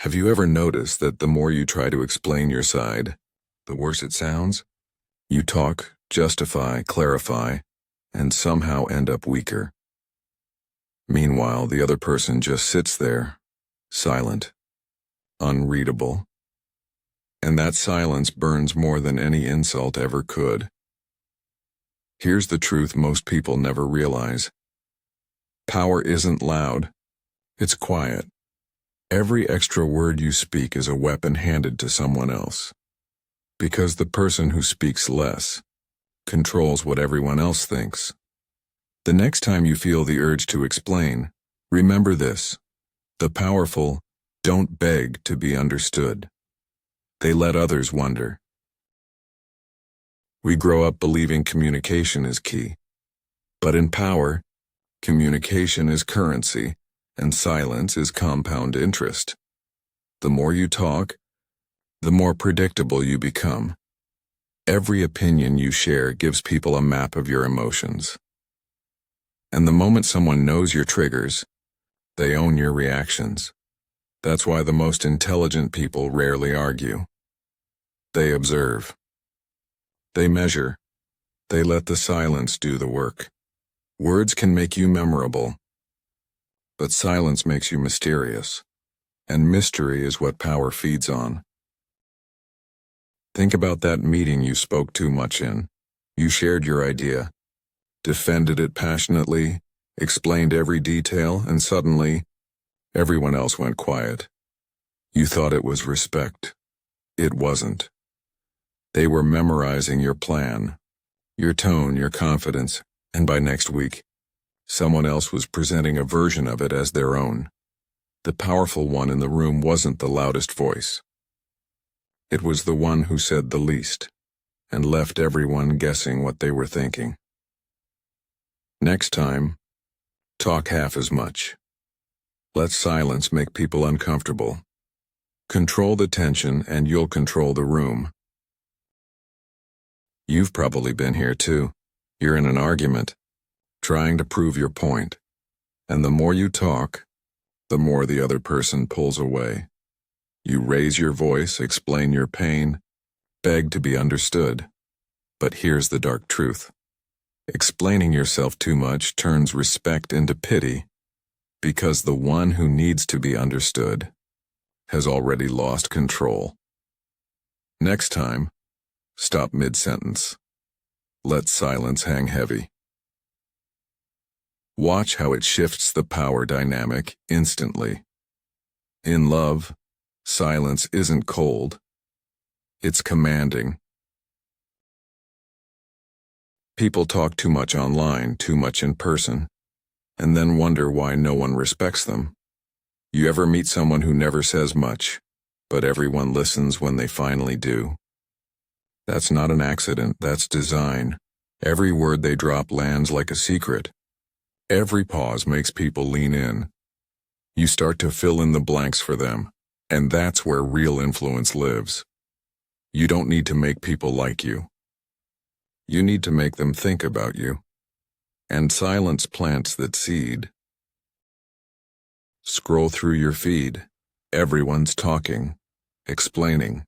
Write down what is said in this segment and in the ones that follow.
Have you ever noticed that the more you try to explain your side, the worse it sounds? You talk, justify, clarify, and somehow end up weaker. Meanwhile, the other person just sits there, silent, unreadable. And that silence burns more than any insult ever could. Here's the truth most people never realize. Power isn't loud, it's quiet. Every extra word you speak is a weapon handed to someone else. Because the person who speaks less controls what everyone else thinks. The next time you feel the urge to explain, remember this: the powerful don't beg to be understood. They let others wonder. We grow up believing communication is key. But in power, communication is currency, and silence is compound interest. The more you talk, the more predictable you become. Every opinion you share gives people a map of your emotions. And the moment someone knows your triggers, they own your reactions. That's why the most intelligent people rarely argue. They observe. They measure. They let the silence do the work. Words can make you memorable, but silence makes you mysterious, and mystery is what power feeds on. Think about that meeting you spoke too much in. You shared your idea, defended it passionately, explained every detail, and suddenly, everyone else went quiet. You thought it was respect. It wasn't. They were memorizing your plan, your tone, your confidence, and by next week, someone else was presenting a version of it as their own. The powerful one in the room wasn't the loudest voice. It was the one who said the least, and left everyone guessing what they were thinking. Next time, talk half as much. Let silence make people uncomfortable. Control the tension and you'll control the room. You've probably been here too. You're in an argument, trying to prove your point, and the more you talk, the more the other person pulls away. You raise your voice, explain your pain, beg to be understood. But here's the dark truth. Explaining yourself too much turns respect into pity, because the one who needs to be understood has already lost control. Next time, stop mid-sentence. Let silence hang heavy. Watch how it shifts the power dynamic instantly. In love, silence isn't cold. It's commanding. People talk too much online, too much in person, and then wonder why no one respects them. You ever meet someone who never says much, but everyone listens when they finally do? That's not an accident, that's design. Every word they drop lands like a secret. Every pause makes people lean in. You start to fill in the blanks for them, and that's where real influence lives. You don't need to make people like you. You need to make them think about you. And silence plants that seed. Scroll through your feed. Everyone's talking, explaining,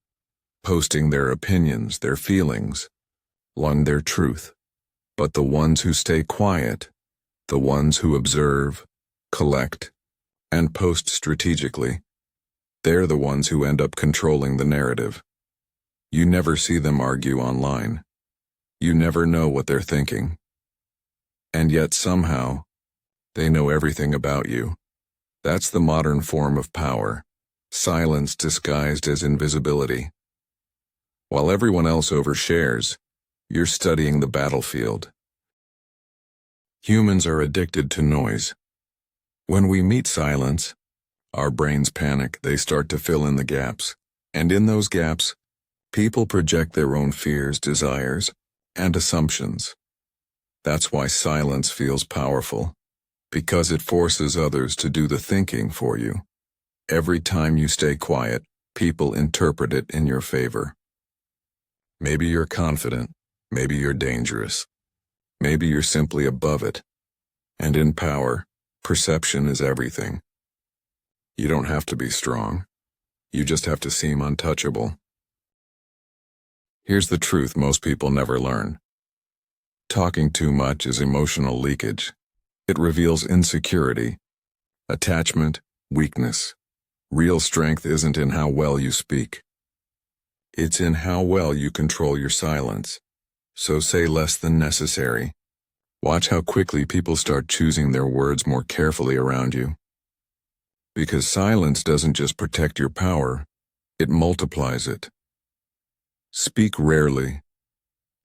posting their opinions, their feelings, their truth. But the ones who stay quiet, the ones who observe, collect, and post strategically, they're the ones who end up controlling the narrative. You never see them argue online. You never know what they're thinking. And yet somehow, they know everything about you. That's the modern form of power, silence disguised as invisibility. While everyone else overshares, you're studying the battlefield. Humans are addicted to noise. When we meet silence, our brains panic, they start to fill in the gaps. And in those gaps, people project their own fears, desires, and assumptions. That's why silence feels powerful, because it forces others to do the thinking for you. Every time you stay quiet, people interpret it in your favor. Maybe you're confident, maybe you're dangerous, maybe you're simply above it. And in power, perception is everything. You don't have to be strong. You just have to seem untouchable. Here's the truth most people never learn. Talking too much is emotional leakage. It reveals insecurity, attachment, weakness. Real strength isn't in how well you speak. It's in how well you control your silence. So say less than necessary. Watch how quickly people start choosing their words more carefully around you. Because silence doesn't just protect your power, it multiplies it. Speak rarely.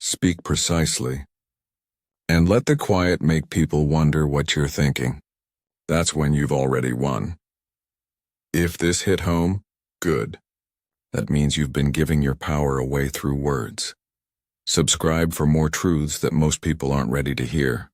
Speak precisely. And let the quiet make people wonder what you're thinking. That's when you've already won. If this hit home, good. That means you've been giving your power away through words. Subscribe for more truths that most people aren't ready to hear.